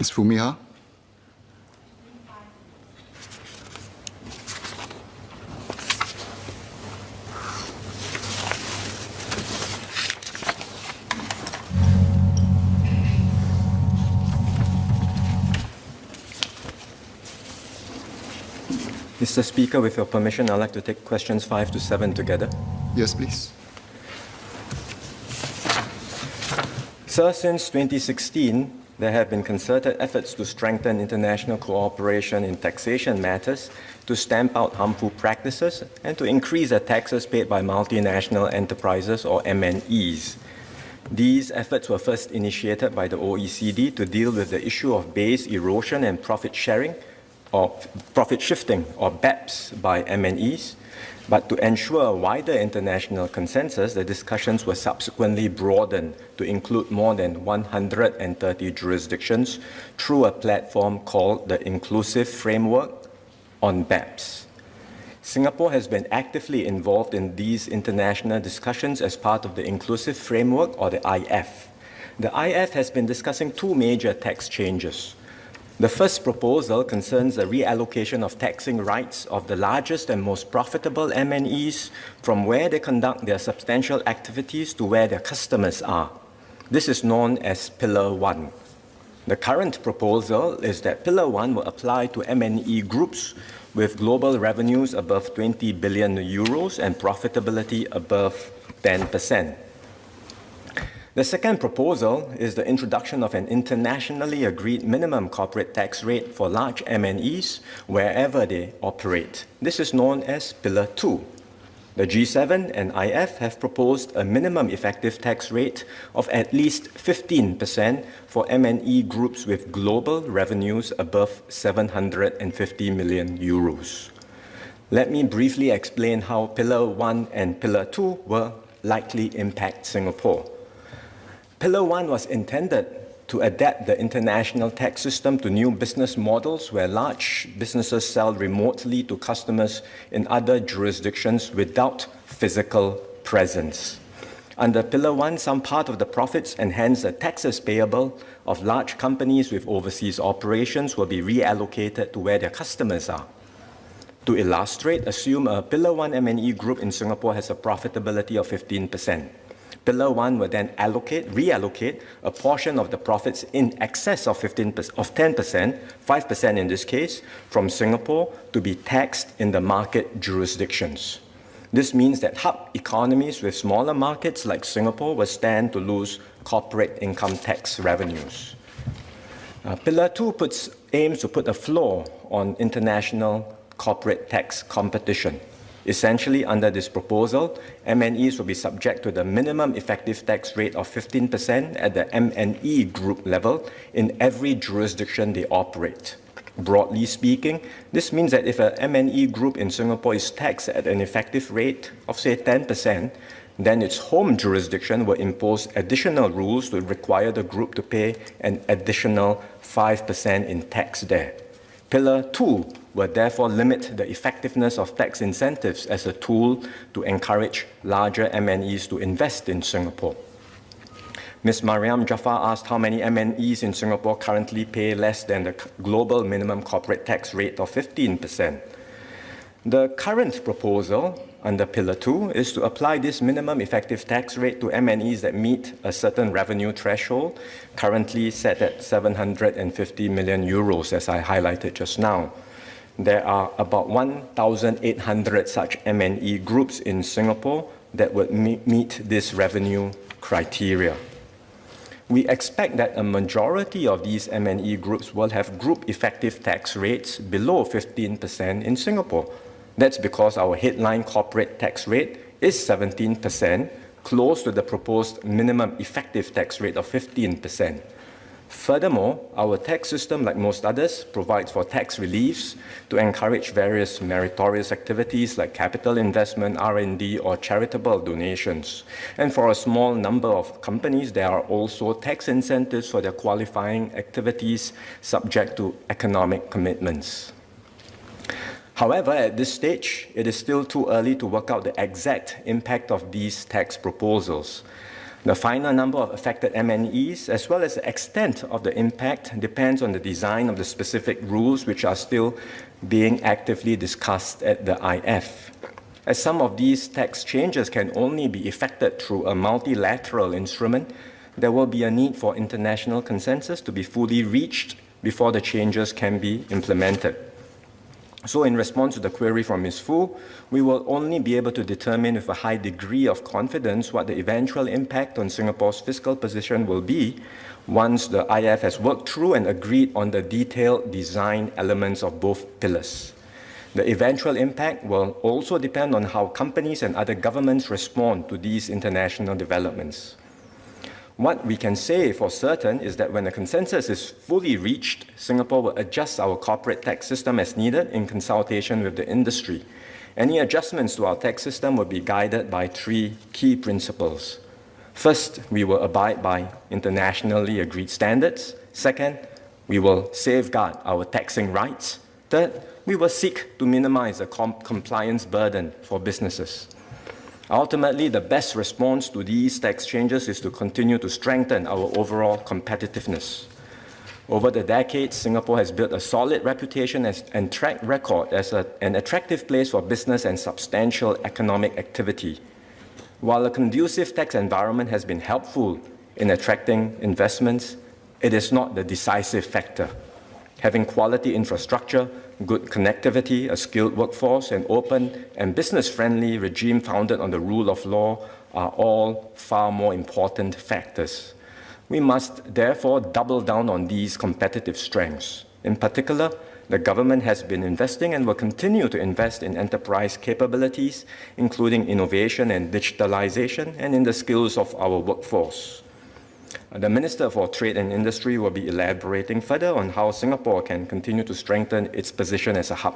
Ms. Fumiha. Mr. Speaker, with your permission, I'd like to take questions 5 to 7 together. Yes, please. Sir, since 2016, there have been concerted efforts to strengthen international cooperation in taxation matters, to stamp out harmful practices, and to increase the taxes paid by multinational enterprises, or MNEs. These efforts were first initiated by the OECD to deal with the issue of base erosion and profit sharing, or profit shifting, or BEPS, by MNEs. But to ensure a wider international consensus, the discussions were subsequently broadened to include more than 130 jurisdictions through a platform called the Inclusive Framework on BEPS. Singapore has been actively involved in these international discussions as part of the Inclusive Framework, or the IF. The IF has been discussing two major tax changes. The first proposal concerns the reallocation of taxing rights of the largest and most profitable MNEs from where they conduct their substantial activities to where their customers are. This is known as Pillar 1. The current proposal is that Pillar 1 will apply to MNE groups with global revenues above 20 billion euros and profitability above 10%. The second proposal is the introduction of an internationally agreed minimum corporate tax rate for large MNEs wherever they operate. This is known as Pillar 2. The G7 and IF have proposed a minimum effective tax rate of at least 15% for MNE groups with global revenues above 750 million euros. Let me briefly explain how Pillar 1 and Pillar 2 will likely impact Singapore. Pillar 1 was intended to adapt the international tax system to new business models where large businesses sell remotely to customers in other jurisdictions without physical presence. Under Pillar 1, some part of the profits and hence the taxes payable of large companies with overseas operations will be reallocated to where their customers are. To illustrate, assume a Pillar 1 MNE group in Singapore has a profitability of 15%. Pillar 1 will then reallocate a portion of the profits in excess of 10%, 5% in this case, from Singapore to be taxed in the market jurisdictions. This means that hub economies with smaller markets like Singapore will stand to lose corporate income tax revenues. Pillar 2 aims to put a floor on international corporate tax competition. Essentially, under this proposal, MNEs will be subject to the minimum effective tax rate of 15% at the MNE group level in every jurisdiction they operate. Broadly speaking, this means that if a MNE group in Singapore is taxed at an effective rate of, say, 10%, then its home jurisdiction will impose additional rules to require the group to pay an additional 5% in tax there. Pillar 2 will therefore limit the effectiveness of tax incentives as a tool to encourage larger MNEs to invest in Singapore. Ms. Mariam Jafar asked how many MNEs in Singapore currently pay less than the global minimum corporate tax rate of 15%. The current proposal under Pillar 2 is to apply this minimum effective tax rate to MNEs that meet a certain revenue threshold, currently set at 750 million euros, as I highlighted just now. There are about 1,800 such MNE groups in Singapore that would meet this revenue criteria. We expect that a majority of these MNE groups will have group effective tax rates below 15% in Singapore. That's because our headline corporate tax rate is 17%, close to the proposed minimum effective tax rate of 15%. Furthermore, our tax system, like most others, provides for tax reliefs to encourage various meritorious activities like capital investment, R&D, or charitable donations. And for a small number of companies, there are also tax incentives for their qualifying activities subject to economic commitments. However, at this stage, it is still too early to work out the exact impact of these tax proposals. The final number of affected MNEs, as well as the extent of the impact, depends on the design of the specific rules, which are still being actively discussed at the IF. As some of these tax changes can only be effected through a multilateral instrument, there will be a need for international consensus to be fully reached before the changes can be implemented. So in response to the query from Ms. Fu, we will only be able to determine with a high degree of confidence what the eventual impact on Singapore's fiscal position will be once the IF has worked through and agreed on the detailed design elements of both pillars. The eventual impact will also depend on how companies and other governments respond to these international developments. What we can say for certain is that when a consensus is fully reached, Singapore will adjust our corporate tax system as needed in consultation with the industry. Any adjustments to our tax system will be guided by three key principles. First, we will abide by internationally agreed standards. Second, we will safeguard our taxing rights. Third, we will seek to minimize the compliance burden for businesses. Ultimately, the best response to these tax changes is to continue to strengthen our overall competitiveness. Over the decades, Singapore has built a solid reputation and track record as an attractive place for business and substantial economic activity. While a conducive tax environment has been helpful in attracting investments, it is not the decisive factor. Having quality infrastructure, good connectivity, a skilled workforce, an open and business-friendly regime founded on the rule of law are all far more important factors. We must therefore double down on these competitive strengths. In particular, the government has been investing and will continue to invest in enterprise capabilities, including innovation and digitalization, and in the skills of our workforce. The Minister for Trade and Industry will be elaborating further on how Singapore can continue to strengthen its position as a hub.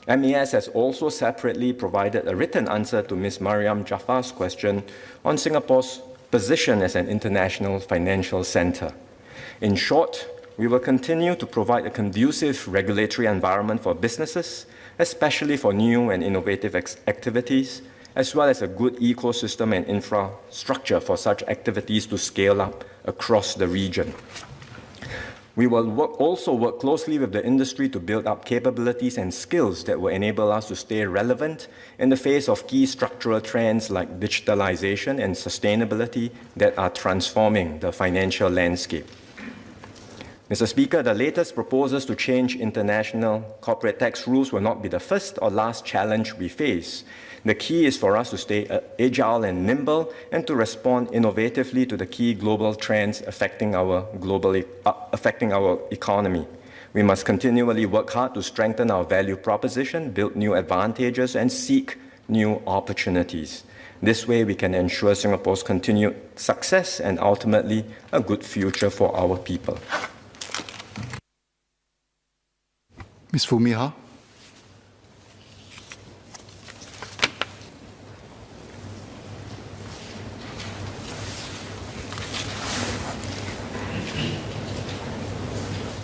MES has also separately provided a written answer to Ms. Mariam Jaffar's question on Singapore's position as an international financial center. In short, we will continue to provide a conducive regulatory environment for businesses, especially for new and innovative activities, as well as a good ecosystem and infrastructure for such activities to scale up across the region. We will also work closely with the industry to build up capabilities and skills that will enable us to stay relevant in the face of key structural trends like digitalization and sustainability that are transforming the financial landscape. Mr. Speaker, the latest proposals to change international corporate tax rules will not be the first or last challenge we face. The key is for us to stay agile and nimble and to respond innovatively to the key global trends affecting our economy. We must continually work hard to strengthen our value proposition, build new advantages, and seek new opportunities. This way, we can ensure Singapore's continued success and ultimately a good future for our people. Ms. Fumiha.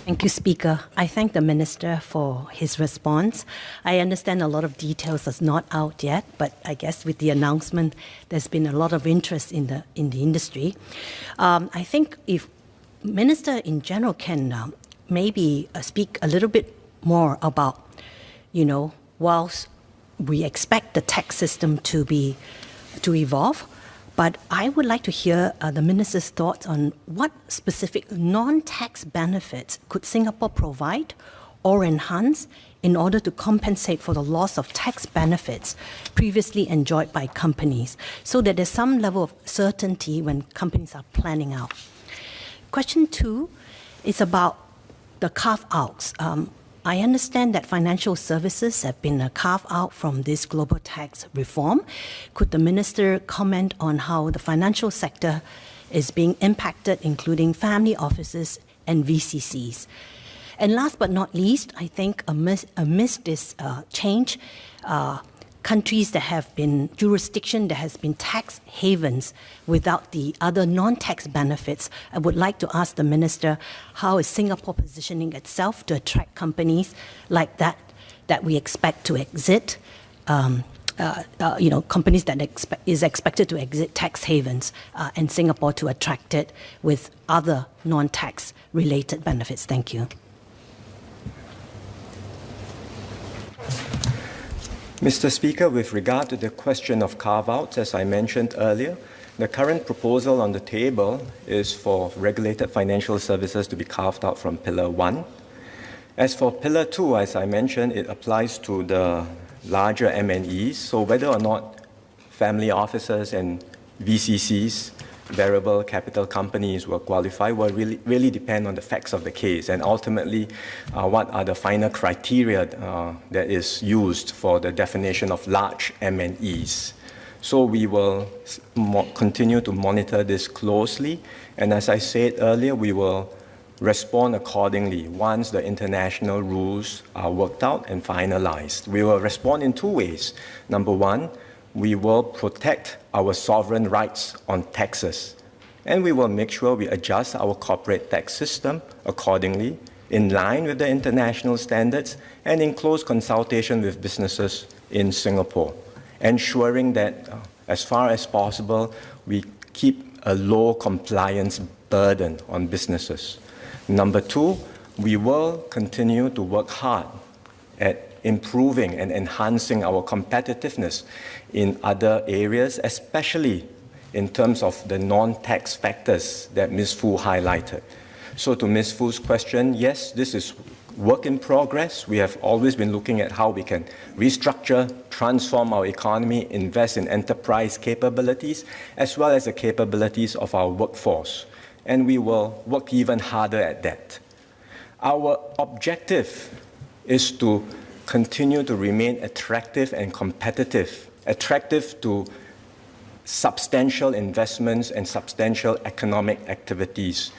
Thank you, Speaker. I thank the Minister for his response. I understand a lot of details are not out yet, but I guess with the announcement, there's been a lot of interest in the industry. I think if Minister in general can maybe speak a little bit more about, whilst we expect the tax system to evolve, but I would like to hear the Minister's thoughts on what specific non-tax benefits could Singapore provide or enhance in order to compensate for the loss of tax benefits previously enjoyed by companies, so that there's some level of certainty when companies are planning out. Question 2 is about the carve-outs. I understand that financial services have been carved out from this global tax reform. Could the Minister comment on how the financial sector is being impacted, including family offices and VCCs? And last but not least, I think amidst this change, countries that have been jurisdiction that has been tax havens without the other non-tax benefits, I would like to ask the Minister, how is Singapore positioning itself to attract companies like that we expect to exit companies that is expected to exit tax havens and Singapore to attract it with other non-tax related benefits? Thank you. Mr. Speaker, with regard to the question of carve-outs, as I mentioned earlier, the current proposal on the table is for regulated financial services to be carved out from Pillar 1. As for Pillar 2, as I mentioned, it applies to the larger MNEs, so whether or not family offices and VCCs, variable capital companies, will qualify will really depend on the facts of the case, and ultimately what are the final criteria that is used for the definition of large MNEs. So we will continue to monitor this closely, and as I said earlier, we will respond accordingly once the international rules are worked out and finalized. We will respond in two ways. Number one, we will protect our sovereign rights on taxes, and we will make sure we adjust our corporate tax system accordingly in line with the international standards and in close consultation with businesses in Singapore, ensuring that as far as possible we keep a low compliance burden on businesses. Number two, we will continue to work hard at improving and enhancing our competitiveness in other areas, especially in terms of the non-tax factors that Ms. Fu highlighted. So to Ms. Fu's question, yes, this is work in progress. We have always been looking at how we can restructure, transform our economy, invest in enterprise capabilities, as well as the capabilities of our workforce. And we will work even harder at that. Our objective is to continue to remain attractive and competitive, attractive to substantial investments and substantial economic activities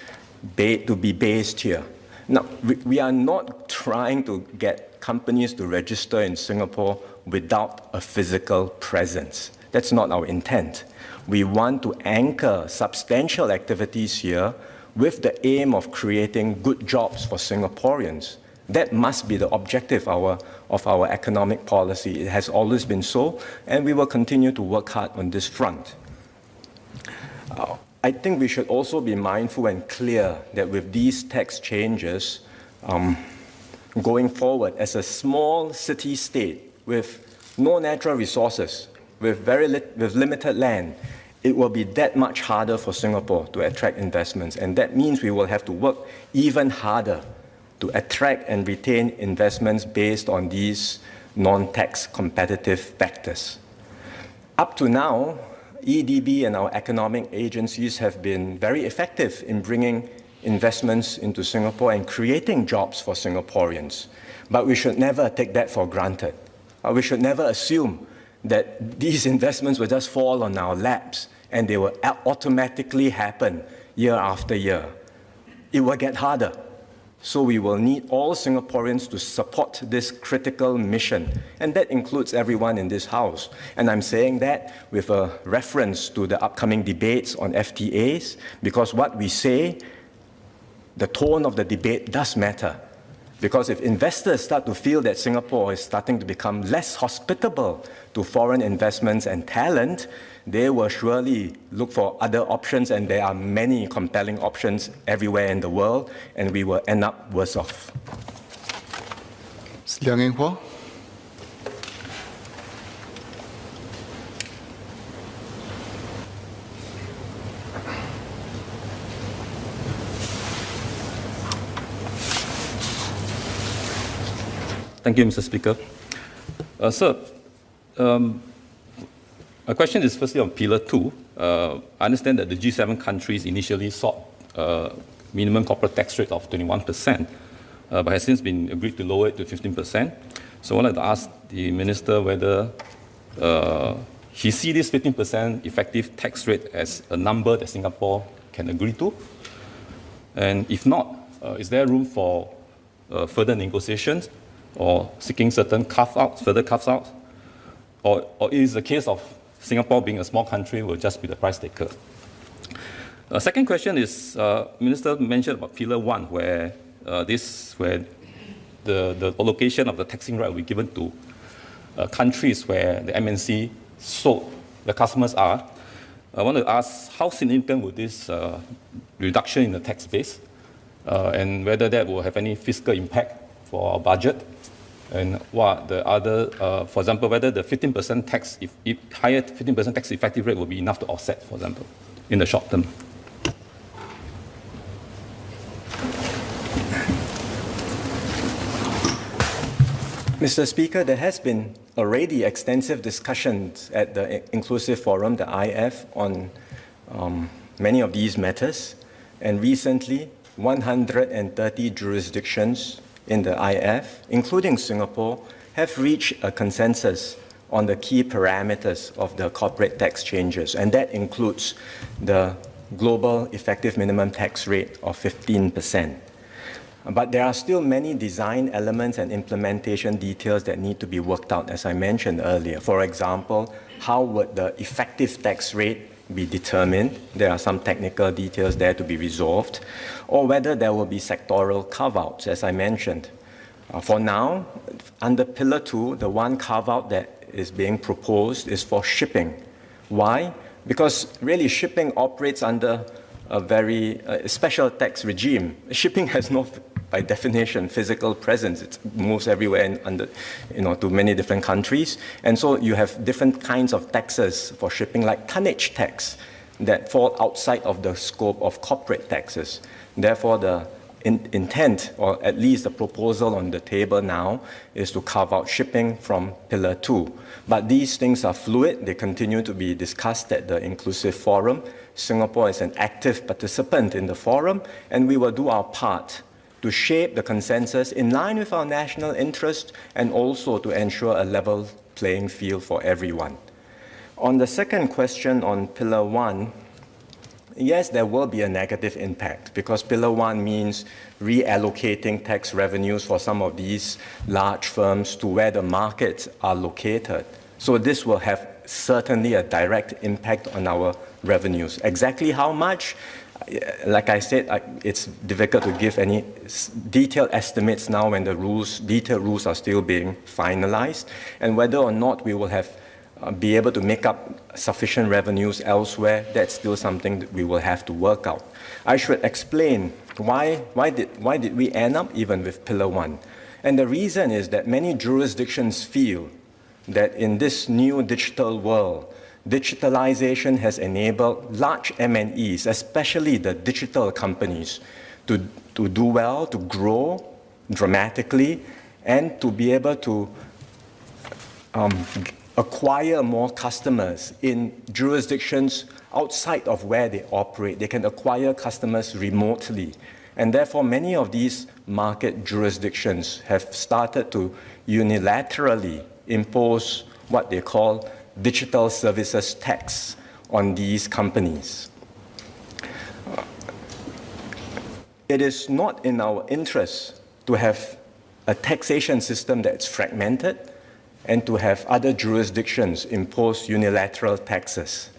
to be based here. Now, we are not trying to get companies to register in Singapore without a physical presence. That's not our intent. We want to anchor substantial activities here with the aim of creating good jobs for Singaporeans. That must be the objective of our economic policy. It has always been so, and we will continue to work hard on this front. I think we should also be mindful and clear that with these tax changes, going forward, as a small city-state with no natural resources, with limited land, it will be that much harder for Singapore to attract investments, and that means we will have to work even harder to attract and retain investments based on these non-tax competitive factors. Up to now, EDB and our economic agencies have been very effective in bringing investments into Singapore and creating jobs for Singaporeans. But we should never take that for granted. We should never assume that these investments will just fall on our laps and they will automatically happen year after year. It will get harder. So we will need all Singaporeans to support this critical mission, and that includes everyone in this House. And I'm saying that with a reference to the upcoming debates on FTAs, because what we say, the tone of the debate does matter. Because if investors start to feel that Singapore is starting to become less hospitable to foreign investments and talent, they will surely look for other options, and there are many compelling options everywhere in the world, and we will end up worse off. Liang Eng-hua. Thank you, Mr. Speaker. Sir, my question is firstly on Pillar 2. I understand that the G7 countries initially sought a minimum corporate tax rate of 21%, but has since been agreed to lower it to 15%. So I wanted to ask the Minister whether he sees this 15% effective tax rate as a number that Singapore can agree to? And if not, is there room for further negotiations or seeking certain further carve-outs? Or is the case of Singapore being a small country will just be the price taker? Second question is, Minister mentioned about Pillar 1, where the allocation of the taxing right will be given to countries where the MNC sold, the customers are, I want to ask how significant would this reduction in the tax base and whether that will have any fiscal impact for our budget, and what the other, for example, whether the 15% tax, if higher 15% tax effective rate will be enough to offset, for example, in the short term. Mr. Speaker, there has been already extensive discussions at the Inclusive Forum, the IF, on many of these matters. And recently, 130 jurisdictions in the IF, including Singapore, have reached a consensus on the key parameters of the corporate tax changes. And that includes the global effective minimum tax rate of 15%. But there are still many design elements and implementation details that need to be worked out, as I mentioned earlier. For example, how would the effective tax rate be determined? There are some technical details there to be resolved. Or whether there will be sectoral carve-outs, as I mentioned. For now, under Pillar 2, the one carve-out that is being proposed is for shipping. Why? Because really shipping operates under a very special tax regime. Shipping has no, by definition, physical presence. It moves everywhere and to many different countries. And so you have different kinds of taxes for shipping, like tonnage tax, that fall outside of the scope of corporate taxes. Therefore, the intent, or at least the proposal on the table now, is to carve out shipping from Pillar 2. But these things are fluid. They continue to be discussed at the Inclusive Forum. Singapore is an active participant in the forum, and we will do our part to shape the consensus in line with our national interest and also to ensure a level playing field for everyone. On the second question on Pillar 1, yes, there will be a negative impact because Pillar 1 means reallocating tax revenues for some of these large firms to where the markets are located. So this will have certainly a direct impact on our revenues. Exactly how much? Like I said, it's difficult to give any detailed estimates now when the detailed rules are still being finalized, and whether or not we will be able to make up sufficient revenues elsewhere, that's still something that we will have to work out. I should explain why did we end up even with Pillar 1. And the reason is that many jurisdictions feel that in this new digital world, digitalization has enabled large MNEs, especially the digital companies, to do well, to grow dramatically, and to be able to acquire more customers in jurisdictions outside of where they operate. They can acquire customers remotely. And therefore, many of these market jurisdictions have started to unilaterally impose what they call digital services tax on these companies. It is not in our interest to have a taxation system that's fragmented and to have other jurisdictions impose unilateral taxes.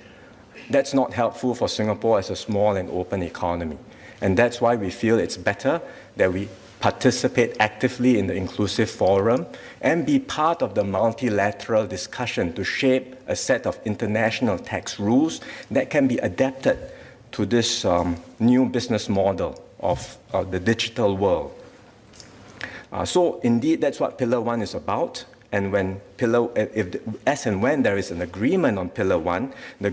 That's not helpful for Singapore as a small and open economy. And that's why we feel it's better that we participate actively in the Inclusive Forum and be part of the multilateral discussion to shape a set of international tax rules that can be adapted to this new business model of the digital world. So indeed, that's what Pillar 1 is about. And when as and when there is an agreement on Pillar 1, the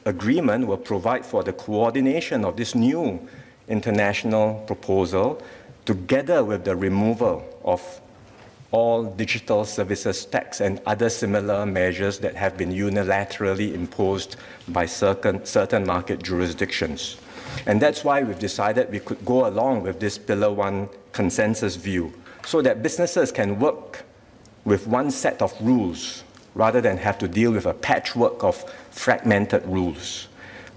agreement will provide for the coordination of this new international proposal together with the removal of all digital services tax and other similar measures that have been unilaterally imposed by certain market jurisdictions. And that's why we've decided we could go along with this Pillar 1 consensus view so that businesses can work with one set of rules rather than have to deal with a patchwork of fragmented rules.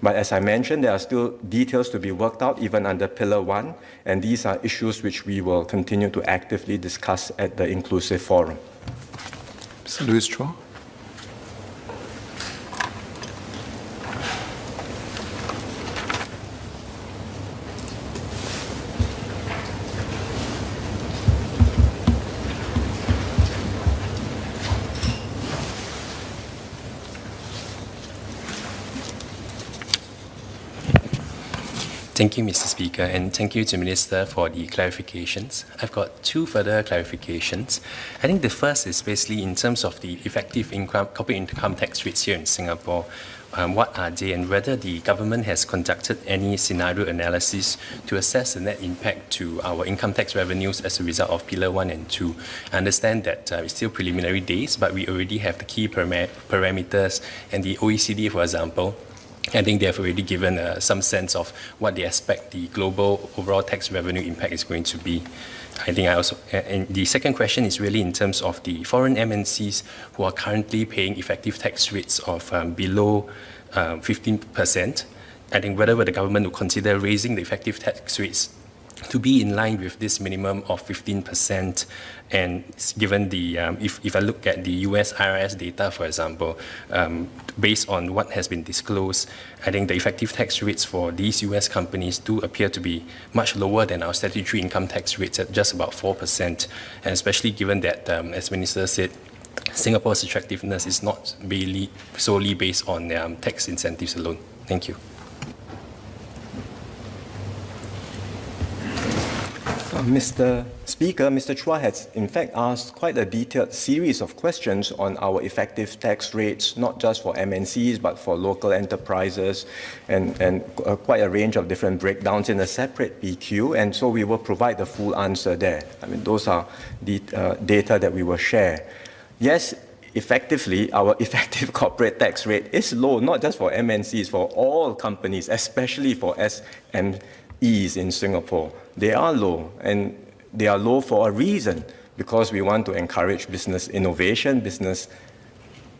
But as I mentioned, there are still details to be worked out even under Pillar 1, and these are issues which we will continue to actively discuss at the Inclusive Forum. Mr. Louis Chua. Thank you, Mr. Speaker, and thank you to Minister for the clarifications. I've got two further clarifications. I think the first is basically in terms of the effective corporate income tax rates here in Singapore. What are they, and whether the government has conducted any scenario analysis to assess the net impact to our income tax revenues as a result of Pillar 1 and 2. I understand that it's still preliminary days, but we already have the key parameters, and the OECD, for example, I think they have already given some sense of what they expect the global overall tax revenue impact is going to be. I think and the second question is really in terms of the foreign MNCs who are currently paying effective tax rates of below 15%. I think whether the government will consider raising the effective tax rates to be in line with this minimum of 15%. And given the, if I look at the US IRS data, for example, based on what has been disclosed, I think the effective tax rates for these US companies do appear to be much lower than our statutory income tax rates at just about 4%. And especially given that, as Minister said, Singapore's attractiveness is not really solely based on tax incentives alone. Thank you. Mr. Speaker, Mr. Chua has in fact asked quite a detailed series of questions on our effective tax rates, not just for MNCs, but for local enterprises, and quite a range of different breakdowns in a separate PQ, and so we will provide the full answer there. I mean, those are the data that we will share. Yes, effectively, our effective corporate tax rate is low, not just for MNCs, for all companies, especially for SMEs in Singapore. They are low, and they are low for a reason, because we want to encourage business innovation, business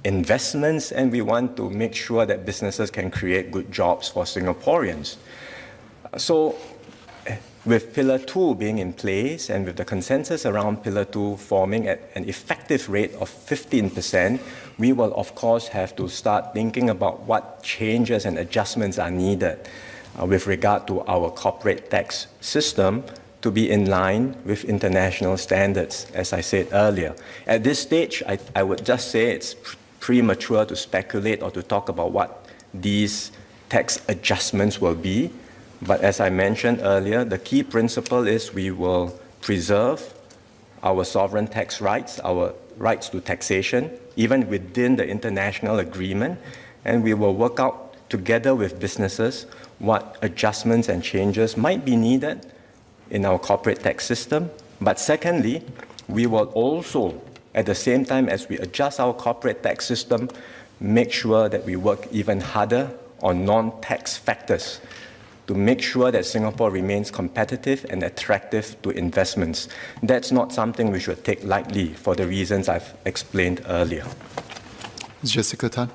investments, and we want to make sure that businesses can create good jobs for Singaporeans. So with Pillar 2 being in place and with the consensus around Pillar 2 forming at an effective rate of 15%, we will of course have to start thinking about what changes and adjustments are needed with regard to our corporate tax system to be in line with international standards, as I said earlier. At this stage, I would just say it's premature to speculate or to talk about what these tax adjustments will be. But as I mentioned earlier, the key principle is we will preserve our sovereign tax rights, our rights to taxation, even within the international agreement, and we will work out together with businesses what adjustments and changes might be needed in our corporate tax system. But secondly, we will also, at the same time as we adjust our corporate tax system, make sure that we work even harder on non-tax factors to make sure that Singapore remains competitive and attractive to investments. That's not something we should take lightly for the reasons I've explained earlier. Ms. Jessica Tan.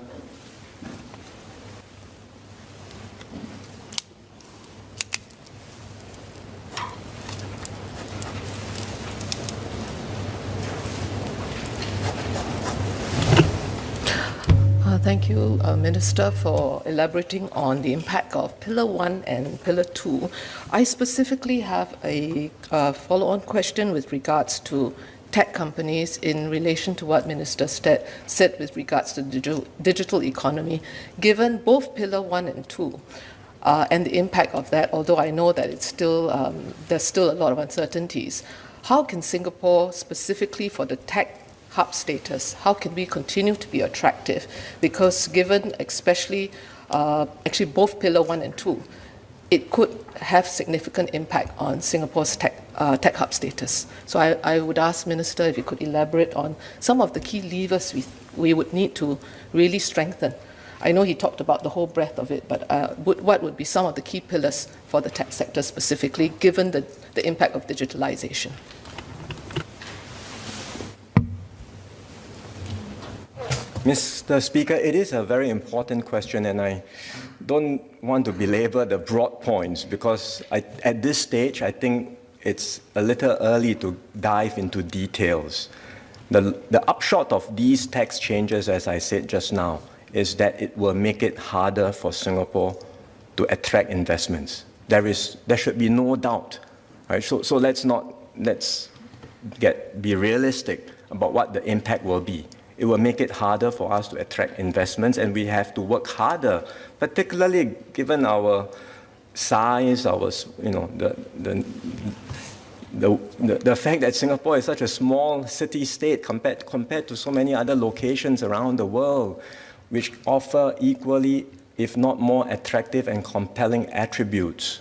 Thank you, Minister, for elaborating on the impact of Pillar 1 and Pillar 2. I specifically have a follow-on question with regards to tech companies in relation to what Minister said with regards to the digital economy. Given both Pillar 1 and 2 and the impact of that, although I know that it's still, there's still a lot of uncertainties, how can Singapore, specifically for the tech hub status, how can we continue to be attractive? Because given especially, actually both Pillar 1 and 2, it could have significant impact on Singapore's tech hub status. So I would ask Minister if you could elaborate on some of the key levers we would need to really strengthen. I know he talked about the whole breadth of it, but what would be some of the key pillars for the tech sector specifically, given the impact of digitalization? Mr. Speaker, it is a very important question, and I don't want to belabor the broad points because at this stage, I think it's a little early to dive into details. The upshot of these tax changes, as I said just now, is that it will make it harder for Singapore to attract investments. There should be no doubt. Right? So let's be realistic about what the impact will be. It will make it harder for us to attract investments, and we have to work harder, particularly given our size, the fact that Singapore is such a small city-state compared to so many other locations around the world, which offer equally, if not more, attractive and compelling attributes.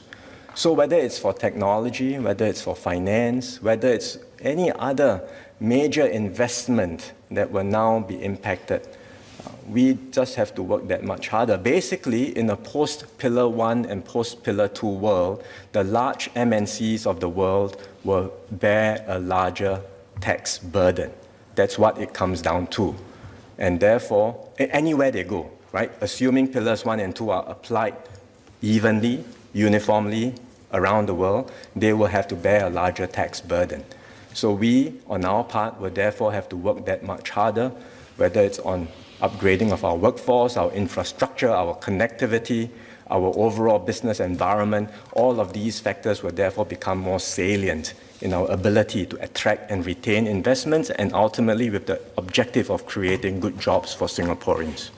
So whether it's for technology, whether it's for finance, whether it's any other major investment that will now be impacted, we just have to work that much harder. Basically, in a post-Pillar 1 and post-Pillar 2 world, the large MNCs of the world will bear a larger tax burden. That's what it comes down to. And therefore, anywhere they go, right, assuming Pillars 1 and 2 are applied evenly, uniformly around the world, they will have to bear a larger tax burden. So we, on our part, will therefore have to work that much harder, whether it's on upgrading of our workforce, our infrastructure, our connectivity, our overall business environment. All of these factors will therefore become more salient in our ability to attract and retain investments, and ultimately with the objective of creating good jobs for Singaporeans.